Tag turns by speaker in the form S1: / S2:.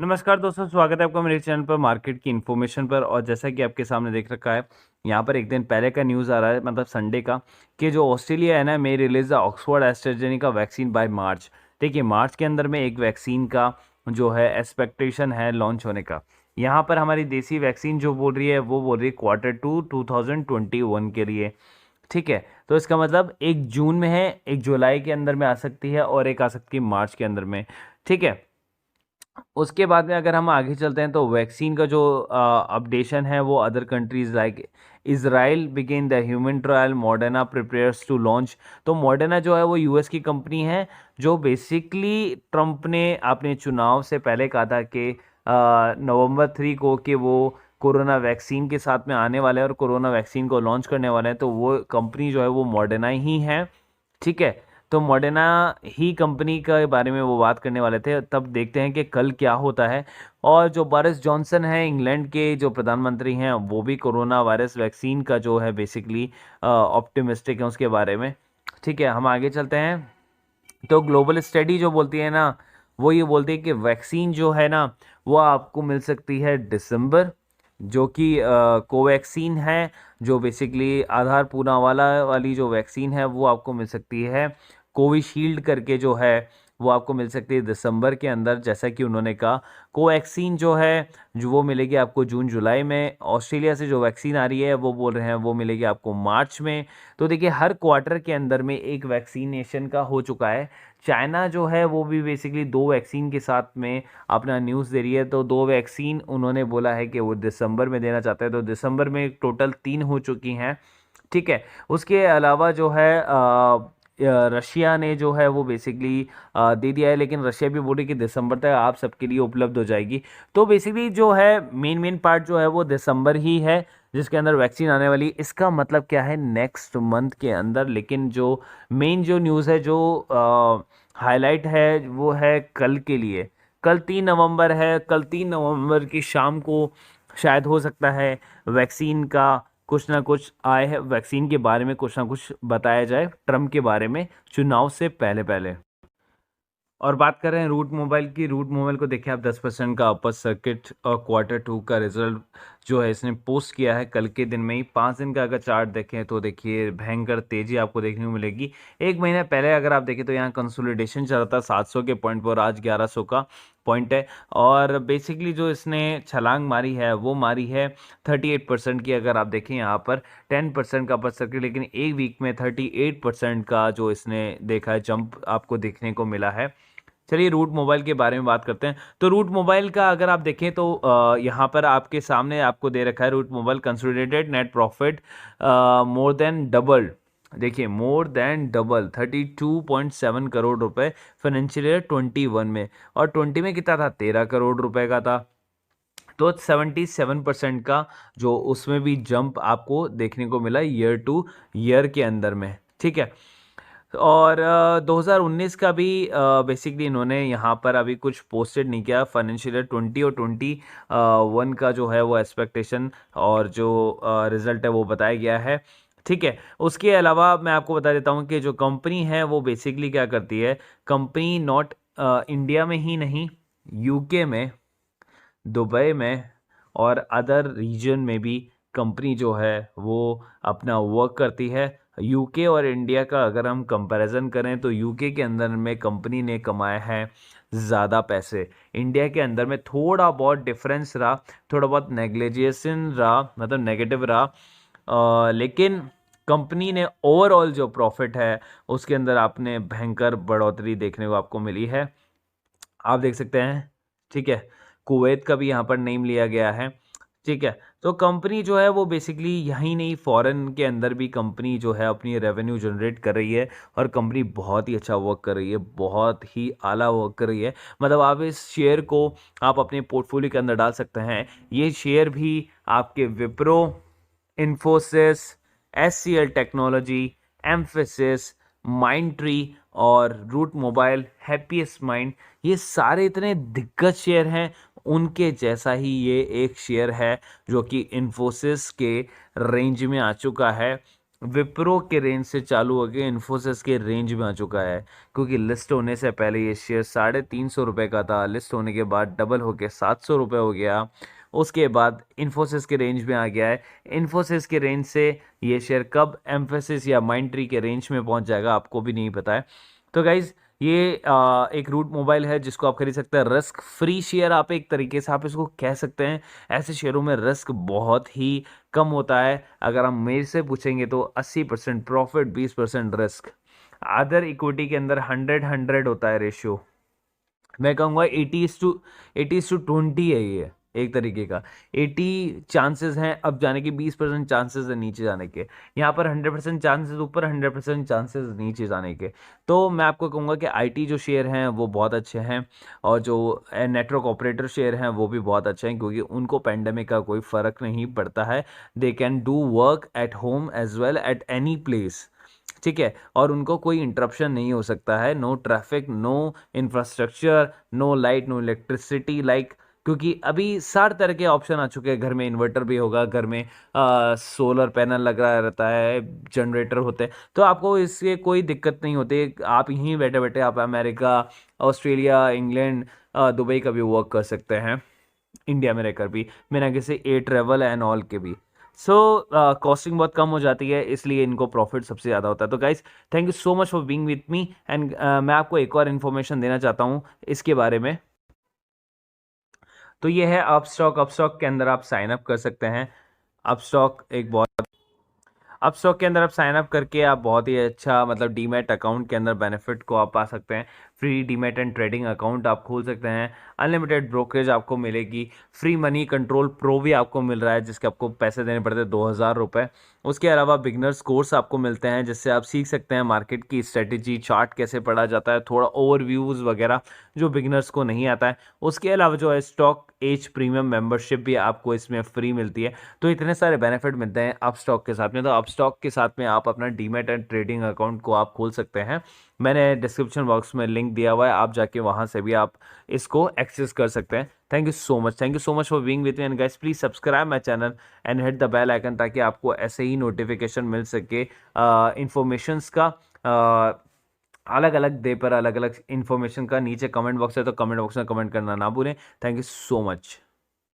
S1: नमस्कार दोस्तों, स्वागत है आपका मेरे चैनल पर मार्केट की इन्फॉर्मेशन पर। और जैसा कि आपके सामने देख रखा है, यहाँ पर एक दिन पहले का न्यूज़ आ रहा है, मतलब संडे का, कि जो ऑस्ट्रेलिया है ना, may release the Oxford AstraZeneca vaccine by March. देखिए, मार्च के अंदर में एक वैक्सीन का जो है एक्सपेक्टेशन है लॉन्च होने का। यहाँ पर हमारी देसी वैक्सीन जो बोल रही है वो बोल रही है Q2 2021 के लिए। ठीक है, तो इसका मतलब एक जून में है, एक जुलाई के अंदर में आ सकती है और एक आ सकती है मार्च के अंदर में। ठीक है, उसके बाद में अगर हम आगे चलते हैं तो वैक्सीन का जो अपडेशन है वो other countries like Israel begin the human trial, Moderna prepares to launch. तो मॉडर्ना जो है वो यूएस की कंपनी है, जो बेसिकली ट्रंप ने अपने चुनाव से पहले कहा था कि नवंबर 3 को कि वो कोरोना वैक्सीन के साथ में आने वाले हैं और कोरोना वैक्सीन को लॉन्च करने वाले हैं। तो वो कंपनी जो है वो मॉडर्ना ही है। ठीक है, तो मॉडर्ना ही कंपनी के बारे में वो बात करने वाले थे। तब देखते हैं कि कल क्या होता है। और जो बोरिस जॉनसन है, इंग्लैंड के जो प्रधानमंत्री हैं, वो भी कोरोना वायरस वैक्सीन का जो है बेसिकली ऑप्टिमिस्टिक है उसके बारे में। ठीक है, हम आगे चलते हैं। तो ग्लोबल स्टडी जो बोलती है ना, वो ये बोलती है कि वैक्सीन जो है ना वो आपको मिल सकती है दिसंबर, जो कि कोवैक्सीन है, जो बेसिकली आधार पूना वाला वाली जो वैक्सीन है वो आपको मिल सकती है। कोविशील्ड करके जो है वो आपको मिल सकती है दिसंबर के अंदर, जैसा कि उन्होंने कहा। कोवैक्सीन जो है जो वो मिलेगी आपको जून जुलाई में। ऑस्ट्रेलिया से जो वैक्सीन आ रही है वो बोल रहे हैं वो मिलेगी आपको मार्च में। तो देखिए, हर क्वार्टर के अंदर में एक वैक्सीनेशन का हो चुका है। चाइना जो है वो भी बेसिकली दो वैक्सीन के साथ में अपना न्यूज़ दे रही है। तो दो वैक्सीन उन्होंने बोला है कि वो दिसंबर में देना चाहते हैं, तो दिसंबर में टोटल 3 हो चुकी हैं। ठीक है, उसके अलावा जो है रशिया ने जो है वो बेसिकली दे दिया है, लेकिन रशिया भी बोल रही कि दिसंबर तक आप सबके लिए उपलब्ध हो जाएगी। तो बेसिकली जो है मेन मेन पार्ट जो है वो दिसंबर ही है जिसके अंदर वैक्सीन आने वाली। इसका मतलब क्या है, नेक्स्ट मंथ के अंदर। लेकिन जो मेन जो न्यूज़ है, जो हाईलाइट है, वो है कल के लिए। कल 3 नवंबर है, कल 3 नवंबर की शाम को शायद हो सकता है वैक्सीन का कुछ ना कुछ आए है, वैक्सीन के बारे में कुछ ना कुछ बताया जाए ट्रम्प के बारे में चुनाव से पहले पहले। और बात कर रहे हैं रूट मोबाइल की। रूट मोबाइल को देखिए आप, 10% का अपर सर्किट और Q2 का रिजल्ट जो है इसने पोस्ट किया है कल के दिन में ही। 5 दिन का अगर चार्ट देखें तो देखिए भयंकर तेजी आपको देखने को मिलेगी। एक महीने पहले अगर आप देखें तो यहाँ कंसोलिडेशन चल रहा था 700 के पॉइंट पर, आज 1100 का पॉइंट है। और बेसिकली जो इसने छलांग मारी है वो मारी है 38% की। अगर आप देखें यहाँ पर 10% का अपर सर्किट, लेकिन एक वीक में 38% का जो इसने देखा है जंप आपको देखने को मिला है। चलिए रूट मोबाइल के बारे में बात करते हैं। तो रूट मोबाइल का अगर आप देखें तो यहाँ पर आपके सामने आपको दे रखा है Route Mobile consolidated net profit more than double. देखिए, मोर देन डबल 32.7 करोड़ रुपए फाइनेंशियल ईयर 21 में। और 20 में कितना था, 13 करोड़ रुपए का था। तो 77% का जो उसमें भी जंप आपको देखने को मिला ईयर टू ईयर के अंदर में। ठीक है, और 2019 का भी बेसिकली इन्होंने यहाँ पर अभी कुछ पोस्टेड नहीं किया। फाइनेंशियल ईयर 20 और 21 का जो है वो एक्सपेक्टेशन और जो रिजल्ट है वो बताया गया है। ठीक है, उसके अलावा मैं आपको बता देता हूँ कि जो कंपनी है वो बेसिकली क्या करती है। कंपनी नॉट इंडिया में ही नहीं, यूके में, दुबई में और अदर रीजन में भी कंपनी जो है वो अपना वर्क करती है। यूके और इंडिया का अगर हम कंपैरिजन करें तो यूके के अंदर में कंपनी ने कमाए हैं ज़्यादा पैसे। इंडिया के अंदर में थोड़ा बहुत डिफरेंस रहा, थोड़ा बहुत नेग्लिजेशन रहा, मतलब नेगेटिव रहा। लेकिन कंपनी ने ओवरऑल जो प्रॉफिट है उसके अंदर आपने भयंकर बढ़ोतरी देखने को आपको मिली है, आप देख सकते हैं। ठीक है, कुवैत का भी यहाँ पर नेम लिया गया है। ठीक है, तो कंपनी जो है वो बेसिकली यहीं नहीं, फॉरेन के अंदर भी कंपनी जो है अपनी रेवेन्यू जनरेट कर रही है। और कंपनी बहुत ही अच्छा वर्क कर रही है, बहुत ही आला वर्क कर रही है। मतलब आप इस शेयर को आप अपने पोर्टफोलियो के अंदर डाल सकते हैं। ये शेयर भी आपके Wipro, Infosys, HCL technology, emphasis, mind tree और रूट मोबाइल, हैप्पीएस्ट माइंड, ये सारे इतने दिग्गज शेयर हैं। उनके जैसा ही ये एक शेयर है जो कि इन्फोसिस के रेंज में आ चुका है। विप्रो के रेंज से चालू होकर इन्फोसिस के रेंज में आ चुका है, क्योंकि लिस्ट होने से पहले ये शेयर 350 रुपये का था। लिस्ट होने के बाद डबल होके 700 रुपये हो गया। उसके बाद इन्फोसिस के रेंज में आ गया है। इन्फोसिस के रेंज से ये शेयर कब एम्फेसिस या माइंडट्री के रेंज में पहुंच जाएगा आपको भी नहीं पता है। तो गाइज ये एक रूट मोबाइल है जिसको आप खरीद सकते हैं। रिस्क फ्री शेयर आप एक तरीके से आप इसको कह सकते हैं। ऐसे शेयरों में रिस्क बहुत ही कम होता है। अगर हम मेरे से पूछेंगे तो 80% प्रॉफिट, 20% रिस्क। अदर इक्विटी के अंदर 100-100 होता है रेशियो। मैं कहूँगा 80:20 है ये एक तरीके का। 80 चांसेस हैं अब जाने के, 20% चांसेस है नीचे जाने के। यहाँ पर 100% चांसेस ऊपर, 100% चांसेस नीचे जाने के। तो मैं आपको कहूँगा कि आईटी जो शेयर हैं वो बहुत अच्छे हैं, और जो नेटवर्क ऑपरेटर शेयर हैं वो भी बहुत अच्छे हैं, क्योंकि उनको पेंडेमिक का कोई फ़र्क नहीं पड़ता है। They can do work at home as well at any place, ठीक है। और उनको कोई इंटरप्शन नहीं हो सकता है। No traffic, no infrastructure, no light, no electricity, like, क्योंकि अभी 60 तरह के ऑप्शन आ चुके हैं। घर में इन्वर्टर भी होगा, घर में सोलर पैनल लगा रहता है, जनरेटर होते हैं, तो आपको इससे कोई दिक्कत नहीं होती। आप यहीं बैठे बैठे आप अमेरिका, ऑस्ट्रेलिया, इंग्लैंड, दुबई का भी वर्क कर सकते हैं, इंडिया में रहकर भी, बिना किसी ए ट्रेवल एंड ऑल के भी। सो कॉस्टिंग बहुत कम हो जाती है, इसलिए इनको प्रॉफिट सबसे ज़्यादा होता है। तो guys thank you so much for being with me, and मैं आपको एक और इन्फॉर्मेशन देना चाहता हूँ इसके बारे में। तो ये है अपस्टॉक। अपस्टॉक के अंदर आप साइन अप कर सकते हैं। अपस्टॉक एक बहुत, अपस्टॉक के अंदर आप साइन अप करके आप बहुत ही अच्छा, मतलब डीमैट अकाउंट के अंदर बेनिफिट को आप पा सकते हैं। Free demat and trading account आप खोल सकते हैं। अनलिमिटेड ब्रोकरेज आपको मिलेगी। फ्री मनी कंट्रोल प्रो भी आपको मिल रहा है, जिसके आपको पैसे देने पड़ते हैं 2000 रुपये। उसके अलावा बिगनर्स कोर्स आपको मिलते हैं, जिससे आप सीख सकते हैं मार्केट की स्ट्रेटेजी, चार्ट कैसे पढ़ा जाता है, थोड़ा ओवरव्यूज़ वगैरह जो बिगनर्स को नहीं आता है। उसके अलावा जो है स्टॉक एज प्रीमियम मेंबरशिप भी आपको इसमें फ्री मिलती है। तो इतने सारे बेनिफिट मिलते हैं अपस्टॉक के साथ में। तो अपस्टॉक के साथ में आप अपना डीमैट एंड ट्रेडिंग अकाउंट को आप खोल सकते हैं। मैंने डिस्क्रिप्शन बॉक्स में लिंक दिया हुआ है, आप जाके वहां से भी आप इसको एक्सेस कर सकते हैं। Thank you so much, thank you so much for being with me, and guys please subscribe my channel and hit the bell icon, ताकि आपको ऐसे ही नोटिफिकेशन मिल सके इंफॉर्मेशंस का। अलग अलग डे पर अलग अलग इंफॉर्मेशन का नीचे कमेंट बॉक्स है, तो कमेंट बॉक्स में कमेंट करना ना भूलें। Thank you so much.